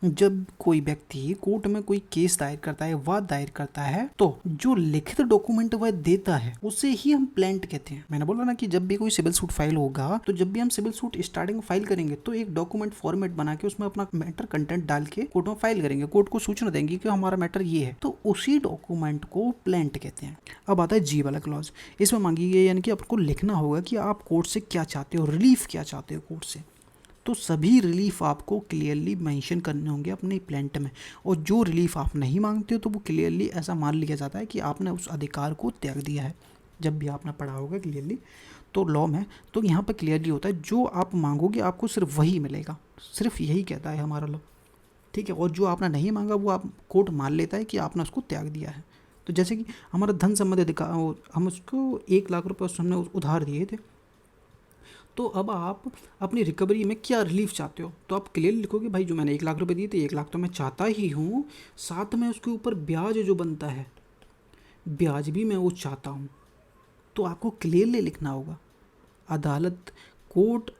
जब कोई व्यक्ति कोर्ट में कोई केस दायर करता है, वाद दायर करता है, तो जो लिखित डॉक्यूमेंट वह देता है उसे ही हम प्लेंट कहते हैं। मैंने बोला ना कि जब भी कोई सिविल सूट फाइल होगा, तो जब भी हम सिविल सूट स्टार्टिंग फाइल करेंगे तो एक डॉक्यूमेंट फॉर्मेट बना के उसमें अपना मैटर कंटेंट डाल के कोर्ट में फाइल करेंगे, कोर्ट को सूचना देंगे कि हमारा मैटर ये है, तो उसी डॉक्यूमेंट को प्लेंट कहते हैं। अब आता है जी वाला क्लॉज। इसमें मांगी गई यानी कि आपको लिखना होगा कि आप कोर्ट से क्या चाहते हो, रिलीफ क्या चाहते हो कोर्ट से। तो सभी रिलीफ आपको क्लियरली मेंशन करने होंगे अपने प्लेंट में, और जो रिलीफ आप नहीं मांगते हो तो वो क्लियरली ऐसा मान लिया जाता है कि आपने उस अधिकार को त्याग दिया है। जब भी आपने पढ़ा होगा क्लियरली तो लॉ में, तो यहाँ पर क्लियरली होता है जो आप मांगोगे आपको सिर्फ वही मिलेगा, सिर्फ यही कहता है हमारा लॉ। ठीक है, और जो आपने नहीं मांगा वो आप कोर्ट मान लेता है कि आपने उसको त्याग दिया है। तो जैसे कि हमारा धन संबंधी अधिकार, हम उसको 1 लाख रुपये हमने उधार दिए थे, तो अब आप अपनी रिकवरी में क्या रिलीफ चाहते हो, तो आप क्लियर लिखोगे भाई जो मैंने 1 लाख रुपए दिए थे 1 लाख तो मैं चाहता ही हूँ, साथ में उसके ऊपर ब्याज जो बनता है ब्याज भी मैं वो चाहता हूँ। तो आपको क्लियरली लिखना होगा। अदालत कोर्ट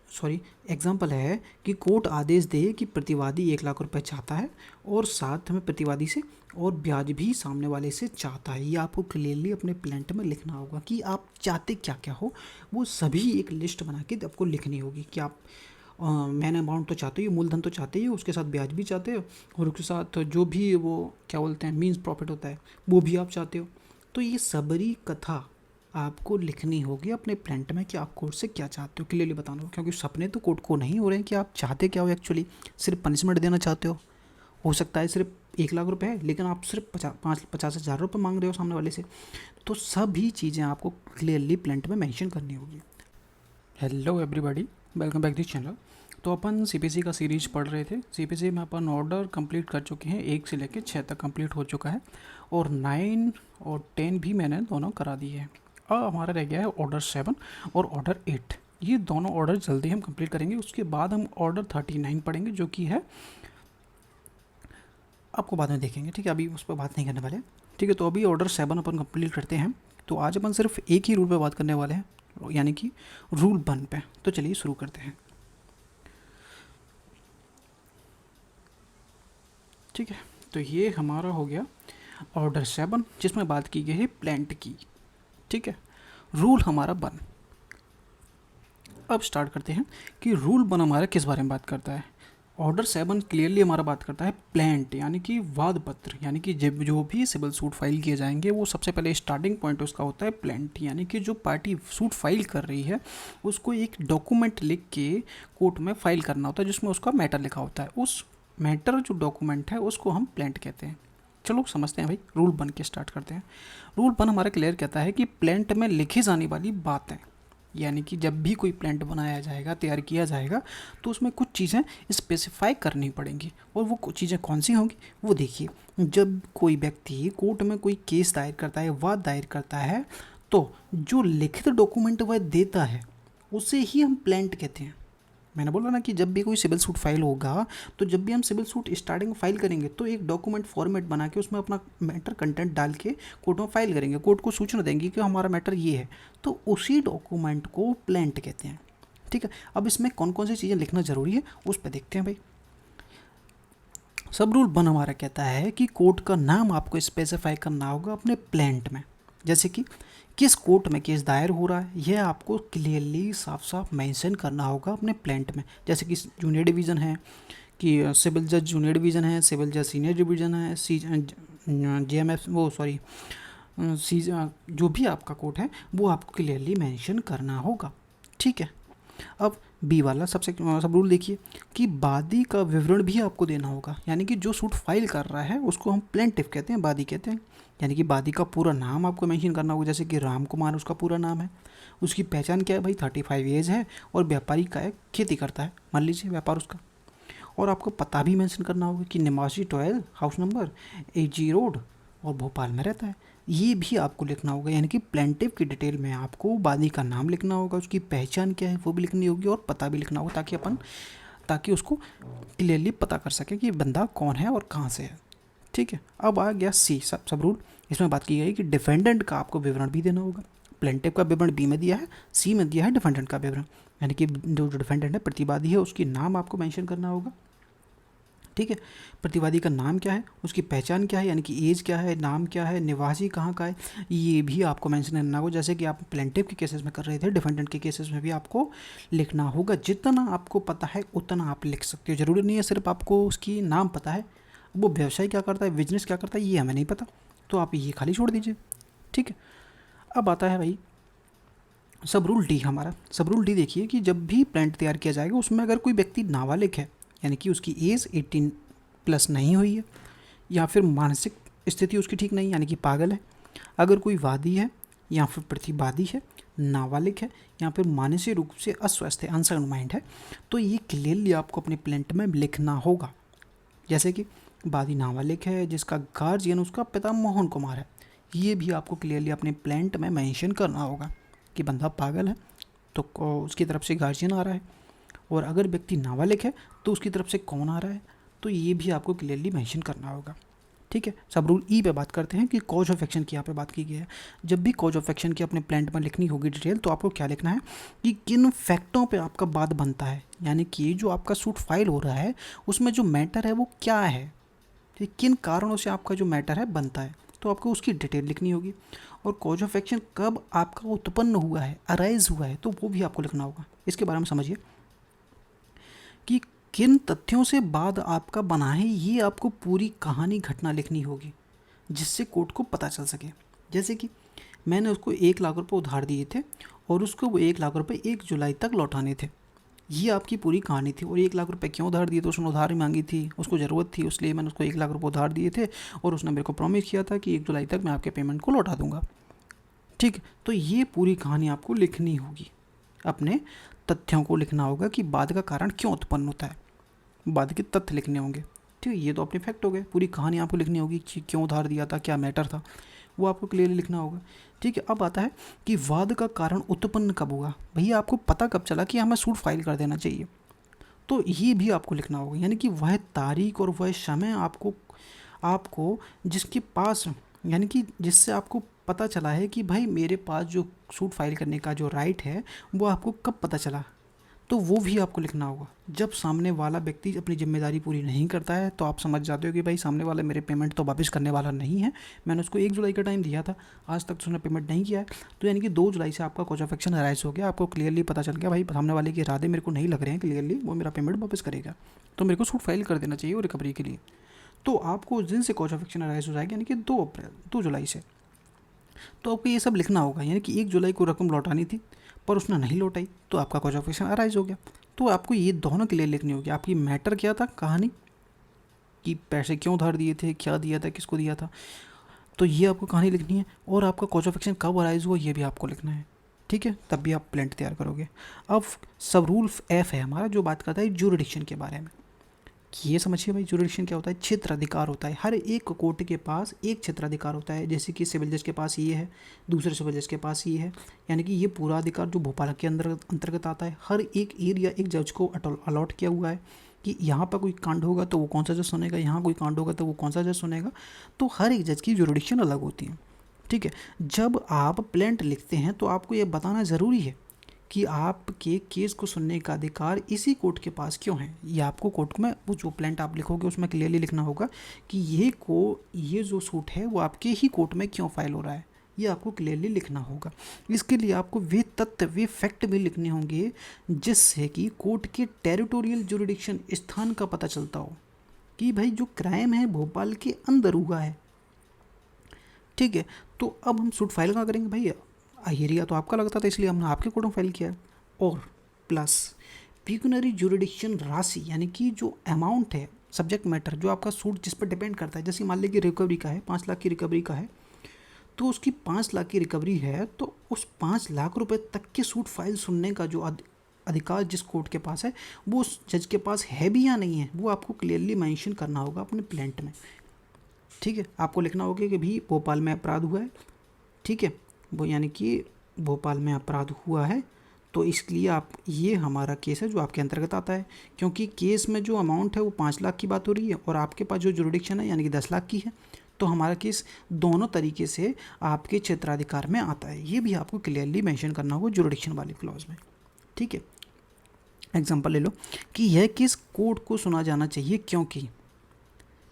एग्जाम्पल है कि कोर्ट आदेश दे कि प्रतिवादी 1 लाख रुपए चाहता है और साथ में प्रतिवादी से और ब्याज भी सामने वाले से चाहता है। ये आपको क्लियरली अपने प्लेंट में लिखना होगा कि आप चाहते क्या क्या हो, वो सभी एक लिस्ट बना के आपको लिखनी होगी कि आप मैन अमाउंट तो चाहते हो, मूलधन तो चाहते ही हो, उसके साथ ब्याज भी चाहते हो, और उसके साथ जो भी वो क्या बोलते हैं मीन्स प्रॉफिट होता है वो भी आप चाहते हो। तो ये सबरी कथा आपको लिखनी होगी अपने प्लेंट में कि आप कोर्ट से क्या चाहते हो, क्लियरली बताना होगा, क्योंकि सपने तो कोर्ट को नहीं हो रहे हैं कि आप चाहते क्या हो एक्चुअली। सिर्फ पनिशमेंट देना चाहते हो सकता है सिर्फ 1 लाख रुपए है लेकिन आप सिर्फ 50,000 रुपये मांग रहे हो सामने वाले से। तो सभी चीज़ें आपको क्लियरली प्लेंट में मेंशन करनी होगी। Hello everybody, welcome back this channel. तो अपन सीपीसी का सीरीज पढ़ रहे थे। सीपीसी में अपन ऑर्डर कंप्लीट कर चुके हैं, 1 से लेकर 6 तक कंप्लीट हो चुका है, और 9 और 10 भी मैंने दोनों करा दिए हैं। अब हमारा रह गया है ऑर्डर 7 और ऑर्डर 8। ये दोनों ऑर्डर जल्दी हम कंप्लीट करेंगे। उसके बाद हम ऑर्डर 39 पढ़ेंगे, जो कि है आपको बाद में देखेंगे। ठीक है, अभी उस पर बात नहीं करने वाले। ठीक है, तो अभी ऑर्डर 7 अपन कंप्लीट करते हैं। तो आज अपन सिर्फ एक ही रूल पे बात करने वाले हैं, यानी कि रूल 1 पे। तो चलिए शुरू करते हैं। ठीक है, तो ये हमारा हो गया ऑर्डर 7, जिसमें बात की गई है प्लेंट की। ठीक है, रूल हमारा 1। अब स्टार्ट करते हैं कि रूल 1 हमारा किस बारे में बात करता है। ऑर्डर 7 क्लियरली हमारा बात करता है प्लेंट, यानी कि वाद पत्र, यानी कि जब जो भी सिविल सूट फाइल किए जाएंगे वो सबसे पहले स्टार्टिंग पॉइंट उसका होता है प्लेंट, यानी कि जो पार्टी सूट फाइल कर रही है उसको एक डॉक्यूमेंट लिख के कोर्ट में फाइल करना होता है जिसमें उसका मैटर लिखा होता है। उस मैटर जो डॉक्यूमेंट है उसको हम प्लेंट कहते हैं। चलो समझते हैं भाई, रूल 1 के स्टार्ट करते हैं। रूल 1 हमारा क्लियर कहता है कि प्लेंट में लिखी जाने वाली बातें, यानी कि जब भी कोई प्लेंट बनाया जाएगा, तैयार किया जाएगा, तो उसमें कुछ चीज़ें स्पेसिफाई करनी पड़ेंगी। और वो कुछ चीज़ें कौन सी होंगी वो देखिए। जब कोई व्यक्ति कोर्ट में कोई केस दायर करता है, वाद दायर करता है, तो जो लिखित डॉक्यूमेंट वह देता है उसे ही हम प्लेंट कहते हैं। मैंने बोला ना कि जब भी कोई सिविल सूट फाइल होगा, तो जब भी हम सिविल सूट स्टार्टिंग फाइल करेंगे तो एक डॉक्यूमेंट फॉर्मेट बना के उसमें अपना मैटर कंटेंट डाल के कोर्ट में फाइल करेंगे, कोर्ट को सूचना देंगे कि हमारा मैटर ये है, तो उसी डॉक्यूमेंट को प्लेंट कहते हैं। ठीक है, अब इसमें कौन कौन सी चीज़ें लिखना ज़रूरी है उस पर देखते हैं भाई। सब रूल 1 हमारा कहता है कि कोर्ट का नाम आपको स्पेसिफाई करना होगा अपने प्लेंट में, जैसे कि किस कोर्ट में केस दायर हो रहा है यह आपको क्लियरली साफ साफ मेंशन करना होगा अपने प्लेंट में। जैसे कि जूनियर डिवीज़न है, कि सिविल जज जूनियर डिवीज़न है, सिविल जज सीनियर डिवीज़न है, JMF सी जो भी आपका कोर्ट है वो आपको क्लियरली मेंशन करना होगा। ठीक है, अब बी वाला सब रूल देखिए कि वादी का विवरण भी आपको देना होगा, यानी कि जो सूट फाइल कर रहा है उसको हम प्लेंटिफ कहते हैं, वादी कहते हैं। यानी कि वादी का पूरा नाम आपको मेंशन करना होगा, जैसे कि राम कुमार उसका पूरा नाम है, उसकी पहचान क्या है भाई, 35 एज है और व्यापारी का है, खेती करता है, मान लीजिए व्यापार उसका। और आपको पता भी मेंशन करना होगा कि निवासी 12 हाउस नंबर AG रोड और भोपाल में रहता है, ये भी आपको लिखना होगा। यानी कि प्लेंटिव की डिटेल में आपको वादी का नाम लिखना होगा, उसकी पहचान क्या है वो भी लिखनी होगी और पता भी लिखना होगा, ताकि उसको क्लियरली पता कर सके कि बंदा कौन है और कहाँ से है। ठीक है, अब आ गया सी सब रूल। इसमें बात की गई कि डिफेंडेंट का आपको विवरण भी देना होगा। प्लेंटिव का विवरण बी में दिया है, सी में दिया है डिफेंडेंट का विवरण, यानी कि जो डिफेंडेंट है प्रतिवादी है उसकी नाम आपको मेंशन करना होगा। ठीक है। प्रतिवादी का नाम क्या है, उसकी पहचान क्या है, यानी कि एज क्या है, नाम क्या है, निवासी कहाँ का है, ये भी आपको मेंशन करना होगा। जैसे कि आप प्लेंटिफ के केसेस में कर रहे थे, डिफेंडेंट के केसेस में भी आपको लिखना होगा। जितना आपको पता है उतना आप लिख सकते हो, ज़रूरी नहीं है सिर्फ आपको उसकी नाम पता है, वो व्यवसाय क्या करता है, बिजनेस क्या करता है, ये हमें नहीं पता, तो आप ये खाली छोड़ दीजिए। ठीक है। अब आता है भाई सब रूल डी। हमारा सब रूल डी देखिए कि जब भी प्लांट तैयार किया जाएगा उसमें अगर कोई व्यक्ति नाबालिग है, यानी कि उसकी एज 18 प्लस नहीं हुई है, या फिर मानसिक स्थिति उसकी ठीक नहीं, यानी कि पागल है, अगर कोई वादी है या फिर प्रतिवादी है, नाबालिग है, या फिर मानसिक रूप से अस्वस्थ है, अनसाउंड माइंड है, तो ये क्लियरली आपको अपने प्लेंट में लिखना होगा। जैसे कि वादी नाबालिग है जिसका गार्जियन उसका पिता मोहन कुमार है, ये भी आपको क्लियरली अपने प्लेंट में मेंशन करना होगा कि बंदा पागल है तो उसकी तरफ से गार्जियन आ रहा है, और अगर व्यक्ति नाबालिग है तो उसकी तरफ से कौन आ रहा है, तो ये भी आपको क्लियरली मेंशन करना होगा। ठीक है। सब रूल ई पे बात करते हैं कि कॉज ऑफ एक्शन की यहाँ पे बात की गई है। जब भी कॉज ऑफ एक्शन की अपने प्लांट में लिखनी होगी डिटेल, तो आपको क्या लिखना है कि किन फैक्टों पे आपका बात बनता है, यानी कि जो आपका सूट फाइल हो रहा है उसमें जो मैटर है वो क्या है, ठीक, किन कारणों से आपका जो मैटर है बनता है, तो आपको उसकी डिटेल लिखनी होगी। और कॉज ऑफ एक्शन कब आपका उत्पन्न हुआ है, अराइज हुआ है, तो वो भी आपको लिखना होगा। इसके बारे में समझिए कि किन तथ्यों से बाद आपका बना है, ये आपको पूरी कहानी घटना लिखनी होगी जिससे कोर्ट को पता चल सके। जैसे कि मैंने उसको 1 लाख रुपए उधार दिए थे और उसको वो 1 लाख रुपए 1 जुलाई तक लौटाने थे, ये आपकी पूरी कहानी थी। और 1 लाख रुपए क्यों उधार दिए, तो उसने उधार ही मांगी थी, उसको ज़रूरत थी, इसलिए मैंने उसको 1 लाख रुपए उधार दिए थे, और उसने मेरे को प्रॉमिस किया था कि 1 जुलाई तक मैं आपके पेमेंट को लौटा दूंगा। ठीक, तो ये पूरी कहानी आपको लिखनी होगी, अपने तथ्यों को लिखना होगा कि बाद का कारण क्यों उत्पन्न होता है, बाद के तथ्य लिखने होंगे। ठीक है, ये तो अपने फैक्ट हो गए, पूरी कहानी आपको लिखनी होगी कि क्यों उधार दिया था, क्या मैटर था, वो आपको क्लियरली लिखना होगा। ठीक है। अब आता है कि वाद का कारण उत्पन्न कब हुआ, भैया आपको पता कब चला कि हमें सूट फाइल कर देना चाहिए, तो ये भी आपको लिखना होगा। यानी कि वह तारीख और वह समय आपको आपको जिसके पास, यानी कि जिससे आपको पता चला है कि भाई मेरे पास जो सूट फाइल करने का जो राइट है वो आपको कब पता चला, तो वो भी आपको लिखना होगा। जब सामने वाला व्यक्ति अपनी जिम्मेदारी पूरी नहीं करता है तो आप समझ जाते हो कि भाई सामने वाला मेरे पेमेंट तो वापस करने वाला नहीं है, मैंने उसको 1 जुलाई का टाइम दिया था, आज तक उसने पेमेंट नहीं किया है, तो यानी कि 2 जुलाई से आपका कॉज ऑफ एक्शन अराइज हो गया। आपको क्लियरली पता चल गया भाई सामने वाले के इरादे मेरे को नहीं लग रहे हैं क्लियरली वो मेरा पेमेंट वापस करेगा, तो मेरे को सूट फाइल कर देना चाहिए वो रिकवरी के लिए। तो आपको उस दिन से कॉज ऑफ एक्शन अराइज हो जाएगा, यानी कि 2 जुलाई से। तो आपको ये सब लिखना होगा, यानी कि 1 जुलाई को रकम लौटानी थी पर उसने नहीं लौटाई, तो आपका कॉज ऑफ एक्शन अराइज हो गया। तो आपको ये दोनों क्लियर लिखनी होगी, आपकी मैटर क्या था, कहानी कि पैसे क्यों उधार दिए थे, क्या दिया था, किसको दिया था, तो ये आपको कहानी लिखनी है। और आपका कॉज ऑफ एक्शन कब अराइज हुआ ये भी आपको लिखना है। ठीक है, तब भी आप प्लेंट तैयार करोगे। अब सब रूल एफ है हमारा जो बात करता है ज्यूरिडिक्शन के बारे में। कि ये समझिए भाई ज्यूरिडिक्शन क्या होता है, क्षेत्राधिकार होता है। हर एक कोर्ट के पास एक क्षेत्राधिकार होता है, जैसे कि सिविल जज के पास ये है, दूसरे सिविल जज के पास ये है, यानी कि ये पूरा अधिकार जो भोपाल के अंतर्गत आता है। हर एक एरिया एक जज को अलॉट किया हुआ है कि यहाँ पर कोई कांड होगा तो वो कौन सा जज सुनेगा, यहाँ कोई कांड होगा तो वो कौन सा जज सुनेगा, तो हर एक जज की ज्यूरिडिक्शन अलग होती है। ठीक है, जब आप प्लेंट लिखते हैं तो आपको ये बताना ज़रूरी है कि आपके केस को सुनने का अधिकार इसी कोर्ट के पास क्यों है। ये आपको कोर्ट में वो जो प्लेंट आप लिखोगे उसमें क्लियरली लिखना होगा कि ये जो सूट है वो आपके ही कोर्ट में क्यों फाइल हो रहा है, ये आपको क्लियरली लिखना होगा। इसके लिए आपको वे तथ्य वे फैक्ट भी लिखने होंगे जिससे कि कोर्ट के टेरिटोरियल ज्यूरिडिक्शन स्थान का पता चलता हो कि भाई जो क्राइम है भोपाल के अंदर हुआ है। ठीक है, तो अब हम सूट फाइल कहाँ करेंगे भैया, एरिया तो आपका लगता था इसलिए हमने आपके कोर्ट में फाइल किया है। और प्लस पिक्यूनरी ज्यूरिडिक्शन राशि, यानी कि जो अमाउंट है, सब्जेक्ट मैटर जो आपका सूट जिस पर डिपेंड करता है, जैसे मान लीजिए रिकवरी का है 5 लाख की रिकवरी का है, तो उसकी 5 लाख की रिकवरी है तो उस 5 लाख रुपए तक के सूट फाइल सुनने का जो अधिकार जिस कोर्ट के पास है वो उस जज के पास है भी या नहीं है, वो आपको क्लियरली मेंशन करना होगा अपने प्लेंट में। ठीक है, आपको लिखना होगा कि भी भोपाल में अपराध हुआ है। ठीक है, वो यानी कि भोपाल में अपराध हुआ है तो इसलिए आप, ये हमारा केस है जो आपके अंतर्गत आता है, क्योंकि केस में जो अमाउंट है वो 5 लाख की बात हो रही है और आपके पास जो जुरिडिक्शन है यानी कि 10 लाख की है, तो हमारा केस दोनों तरीके से आपके क्षेत्राधिकार में आता है। ये भी आपको क्लियरली मेंशन करना होगा जुरिडिक्शन वाले क्लॉज में। ठीक है, एग्जाम्पल ले लो कि यह केस कोर्ट को सुना जाना चाहिए क्योंकि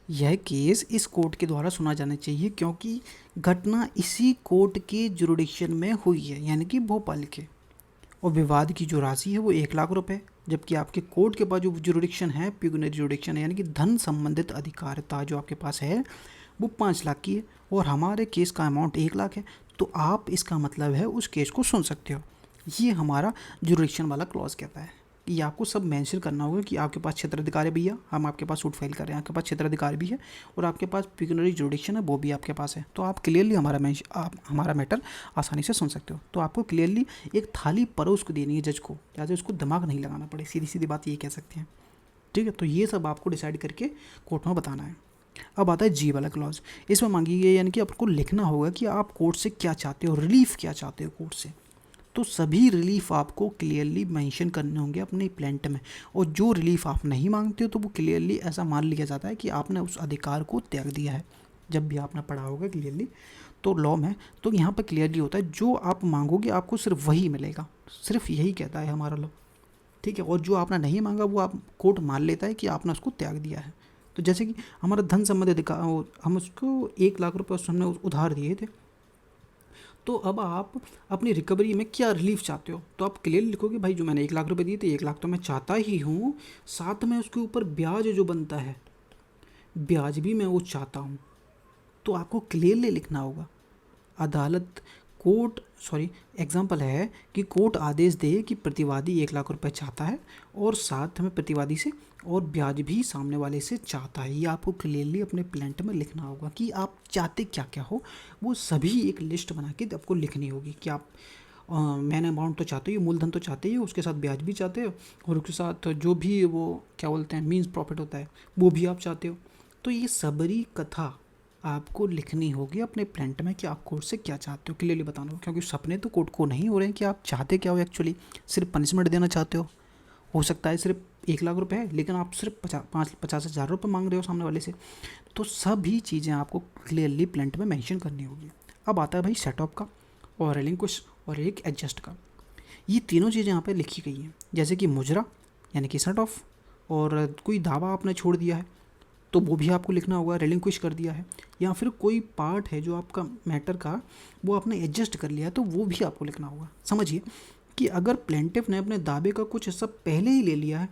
यह केस इस कोर्ट के द्वारा सुना जाना चाहिए क्योंकि घटना इसी कोर्ट के जुरिडिक्शन में हुई है, यानी कि भोपाल के। और विवाद की जो राशि है वो 1,00,000 रुपये, जबकि आपके कोर्ट के पास जो जुरिडिक्शन है, प्यूगनरी जुरिडिक्शन है, यानी कि धन संबंधित अधिकारिता जो आपके पास है वो 5,00,000 की है, और हमारे केस का अमाउंट 1,00,000 है। तो आप इसका मतलब है उस केस को सुन सकते हो। ये हमारा जुरिडिक्शन वाला क्लॉज कहता है। ये आपको सब मेंशन करना होगा कि आपके पास क्षेत्राधिकारी भी है, हम आपके पास सूट फाइल कर रहे हैं, आपके पास क्षेत्राधिकारी भी है, और आपके पास पिक्यूनरी जुरिडिक्शन है वो भी आपके पास है। तो आप क्लियरली हमारा मैटर आसानी से सुन सकते हो। तो आपको क्लियरली एक थाली परोस को देनी है जज को, ताकि उसको दिमाग नहीं लगाना पड़े, सीधी सीधी बात ये कह सकते हैं। ठीक है, तो ये सब आपको डिसाइड करके कोर्ट में बताना है। अब आता है जी वाला क्लॉज। इसमें मांगी गई, यानी कि आपको लिखना होगा कि आप कोर्ट से क्या चाहते हो, रिलीफ क्या चाहते हो कोर्ट से। तो सभी रिलीफ आपको क्लियरली मेंशन करने होंगे अपने प्लेंट में, और जो रिलीफ आप नहीं मांगते हो तो वो क्लियरली ऐसा मान लिया जाता है कि आपने उस अधिकार को त्याग दिया है। जब भी आपने पढ़ा होगा क्लियरली तो लॉ में, तो यहाँ पर क्लियरली होता है जो आप मांगोगे आपको सिर्फ वही मिलेगा, सिर्फ यही कहता है हमारा लॉ। ठीक है, और जो आपने नहीं मांगा वो आप कोर्ट मान लेता है कि आपने उसको त्याग दिया है। तो जैसे कि हमारा धन संबंधी अधिकार, हम उसको 1,00,000 रुपये हमने उधार दिए थे, तो अब आप अपनी रिकवरी में क्या रिलीफ चाहते हो, तो आप क्लियर लिखोगे भाई जो मैंने 1,00,000 रुपये दिए थे 1,00,000 तो मैं चाहता ही हूँ, साथ में उसके ऊपर ब्याज जो बनता है ब्याज भी मैं वो चाहता हूँ। तो आपको क्लियरली लिखना होगा। अदालत एग्जाम्पल है कि कोर्ट आदेश दे कि प्रतिवादी 1,00,000 रुपये चाहता है और साथ में प्रतिवादी से और ब्याज भी सामने वाले से चाहता है। ये आपको क्लियरली अपने प्लेंट में लिखना होगा कि आप चाहते क्या क्या हो, वो सभी एक लिस्ट बना के आपको लिखनी होगी कि आप मैन अमाउंट तो चाहते हो, मूलधन तो चाहते ही, उसके साथ ब्याज भी चाहते हो, और उसके साथ जो भी वो क्या बोलते हैं मीन्स प्रॉफिट होता है वो भी आप चाहते हो। तो ये सबरी कथा आपको लिखनी होगी अपने प्लेंट में कि आप कोर्ट से क्या चाहते हो, क्लियरली बताना होगा। क्योंकि सपने तो कोर्ट को नहीं हो रहे हैं कि आप चाहते क्या हो एक्चुअली, सिर्फ पनिशमेंट देना चाहते हो सकता है सिर्फ 1,00,000 रुपये है, लेकिन आप सिर्फ 50,000 रुपये मांग रहे हो सामने वाले से। तो सभी चीज़ें आपको क्लियरली प्लेंट में मेंशन करनी होगी। अब आता है भाई सेट ऑफ का, और रिलिंक्विश, और एक एडजस्ट का। ये तीनों चीज़ें यहाँ पे लिखी गई हैं, जैसे कि मुजरा यानी कि सेट ऑफ, और कोई दावा आपने छोड़ दिया है तो वो भी आपको लिखना होगा, रिलिंक्विश कर दिया है, या फिर कोई पार्ट है जो आपका मैटर का वो आपने एडजस्ट कर लिया है तो वो भी आपको लिखना होगा। समझिए कि अगर प्लेंटिफ ने अपने दावे का कुछ हिस्सा पहले ही ले लिया है,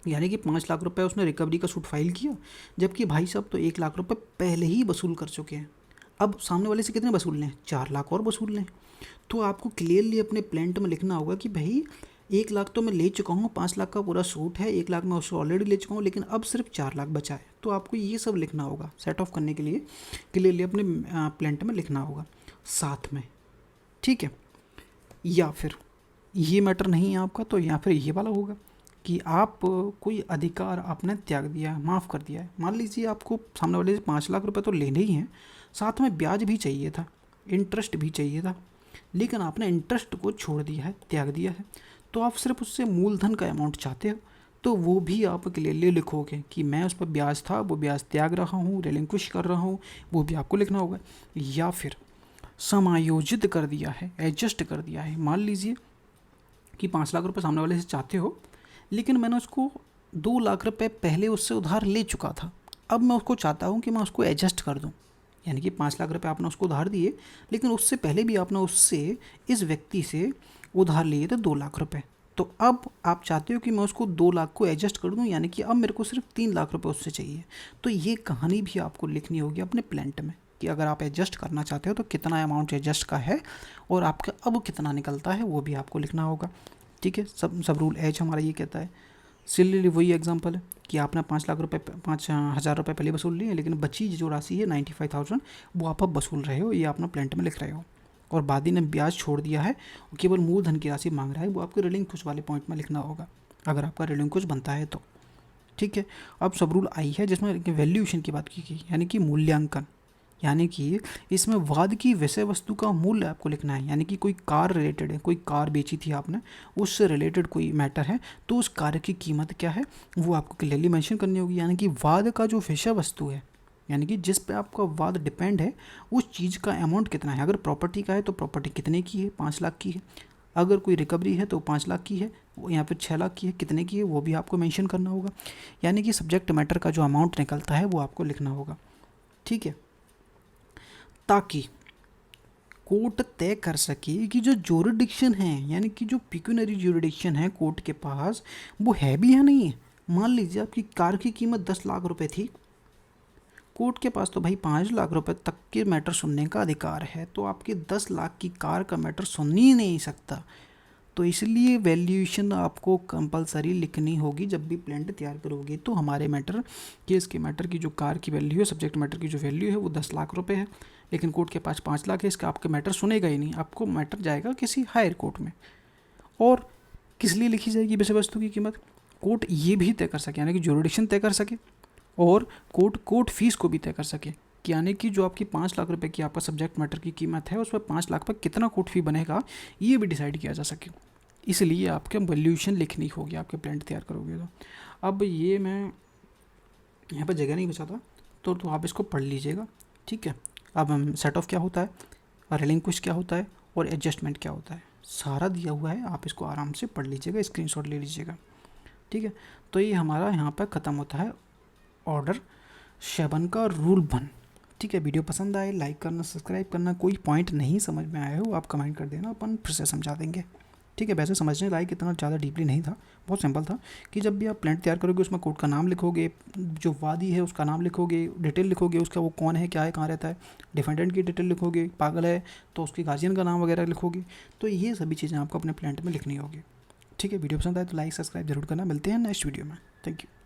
यानी कि 5,00,000 रुपये उसने रिकवरी का सूट फाइल किया, जबकि भाई साहब तो 1,00,000 रुपये पहले ही वसूल कर चुके हैं, अब सामने वाले से कितने वसूल लें, 4,00,000 और वसूल लें। तो आपको क्लियरली अपने प्लेंट में लिखना होगा कि भाई 1,00,000 तो मैं ले चुका हूँ, 5,00,000 का पूरा सूट है, 1,00,000 मैं उसको ऑलरेडी ले चुका हूँ, लेकिन अब सिर्फ 4,00,000 बचा है। तो आपको ये सब लिखना होगा सेट ऑफ करने के लिए, क्लियरली अपने प्लेंट में लिखना होगा साथ में। ठीक है, या फिर ये मैटर नहीं है आपका तो या फिर ये वाला होगा कि आप कोई अधिकार आपने त्याग दिया है, माफ़ कर दिया है। मान लीजिए आपको सामने वाले से 5,00,000 रुपये तो लेने ही हैं, साथ में ब्याज भी चाहिए था, इंटरेस्ट भी चाहिए था, लेकिन आपने इंटरेस्ट को छोड़ दिया है, त्याग दिया है, तो आप सिर्फ उससे मूलधन का अमाउंट चाहते हो, तो वो भी आप क्लियरली लिखोगे कि मैं उस पर ब्याज था वो ब्याज त्याग रहा हूँ, रिलिंक्विश कर रहा हूँ, वो भी आपको लिखना होगा। या फिर समायोजित कर दिया है, एडजस्ट कर दिया है। मान लीजिए कि 5,00,000 रुपये सामने वाले से चाहते हो, लेकिन मैंने उसको 2,00,000 रुपये पहले उससे उधार ले चुका था, अब मैं उसको चाहता हूँ कि मैं उसको एडजस्ट कर दूँ। यानी कि 5,00,000 रुपये आपने उसको उधार दिए, लेकिन उससे पहले भी आपने उससे इस व्यक्ति से उधार लिए थे 2,00,000 रुपये, तो अब आप चाहते हो कि मैं उसको 2,00,000 को एडजस्ट कर दूं, यानी कि अब मेरे को सिर्फ 3,00,000 रुपये उससे चाहिए। तो ये कहानी भी आपको लिखनी होगी अपने प्लेंट में कि अगर आप एडजस्ट करना चाहते हो तो कितना अमाउंट एडजस्ट का है और आपका अब कितना निकलता है वो भी आपको लिखना होगा। ठीक है, सब रूल एच हमारा ये कहता है। सिमिलरली वही एग्जांपल है कि आपने 5,00,000 रुपये 5,000 रुपये पहले वसूल लिए, लेकिन बची जो राशि है 95,000 वो आप अब वसूल रहे हो, ये अपना प्लेंट में लिख रहे हो, और वादी ने ब्याज छोड़ दिया है और केवल मूलधन की राशि मांग रहा है, वो आपको रिलिंक्विश वाले पॉइंट में लिखना होगा अगर आपका रिलिंक्विश बनता है तो। ठीक है, अब सब रूल आई है जिसमें वैल्यूएशन की बात की गई, यानी कि मूल्यांकन, यानी कि इसमें वाद की विषय वस्तु का मूल्य आपको लिखना है। यानी कि कोई कार रिलेटेड है, कोई कार बेची थी आपने, उससे रिलेटेड कोई मैटर है, तो उस कार की कीमत क्या है वो आपको क्लियरली मेंशन करनी होगी। यानी कि वाद का जो विषय वस्तु है, यानी कि जिस पे आपका वाद डिपेंड है उस चीज़ का अमाउंट कितना है। अगर प्रॉपर्टी का है तो प्रॉपर्टी कितने की है, 5,00,000 की है। अगर कोई रिकवरी है तो 5,00,000 की है, वो यहाँ पे 6 लाख की है, कितने की है वो भी आपको मेंशन करना होगा। यानी कि सब्जेक्ट मैटर का जो अमाउंट निकलता है वो आपको लिखना होगा, ठीक है, ताकि कोर्ट तय कर सके कि जो ज्यूरिडिक्शन है, यानी कि जो पिक्यूनरी ज्यूरिडिक्शन है कोर्ट के पास, वो है भी या नहीं है। मान लीजिए आपकी कार की कीमत 10 लाख रुपए थी, कोर्ट के पास तो भाई 5 लाख रुपए तक के मैटर सुनने का अधिकार है, तो आपके 10 लाख की कार का मैटर सुन ही नहीं सकता। तो इसलिए वैल्यूएशन आपको कंपलसरी लिखनी होगी जब भी प्लेंट तैयार करोगे। तो हमारे मैटर केस के मैटर की जो कार की वैल्यू है, सब्जेक्ट मैटर की जो वैल्यू है वो 10 लाख रुपए है, लेकिन कोर्ट के पास 5 लाख है, इसका आपके मैटर सुनेगा ही नहीं, आपको मैटर जाएगा किसी हायर कोर्ट में। और किस लिए लिखी जाएगी विषय वस्तु की कीमत, कोर्ट ये भी तय कर सके, यानी कि ज्यूरिडिक्शन तय कर सके, और कोर्ट फीस को भी तय कर सके, कि यानी कि जो आपकी 5 लाख रुपए की आपका सब्जेक्ट मैटर की कीमत है, उस पर 5 लाख पर कितना कोर्ट फी बनेगा ये भी डिसाइड किया जा सके। इसलिए आपके वैल्यूएशन लिखनी होगी आपके प्लेंट तैयार करोगे तो। अब ये मैं यहाँ पर जगह नहीं बचाता, तो आप इसको पढ़ लीजिएगा, ठीक है। अब हम सेट ऑफ क्या होता है, रिलिंक्विश क्या होता है, और एडजस्टमेंट क्या होता है, सारा दिया हुआ है, आप इसको आराम से पढ़ लीजिएगा, स्क्रीनशॉट ले लीजिएगा, ठीक है। तो ये हमारा यहाँ पर ख़त्म होता है ऑर्डर 7 का रूल 1, ठीक है। वीडियो पसंद आए लाइक करना, सब्सक्राइब करना, कोई पॉइंट नहीं समझ में आया हो आप कमेंट कर देना, अपन फिर से समझा देंगे, ठीक है। वैसे समझने लायक इतना ज़्यादा डीपली नहीं था, बहुत सिंपल था कि जब भी आप प्लेंट तैयार करोगे उसमें कोर्ट का नाम लिखोगे, जो वादी है उसका नाम लिखोगे, डिटेल लिखोगे उसका, वो कौन है, क्या है, कहाँ रहता है, डिफेंडेंट की डिटेल लिखोगे, पागल है तो उसकी गार्जियन का नाम वगैरह लिखोगे। तो ये सभी चीज़ें आपको अपने प्लेंट में लिखनी होगी, ठीक है। वीडियो पसंद आए तो लाइक सब्सक्राइब जरूर करना, मिलते हैं नेक्स्ट वीडियो में, थैंक यू।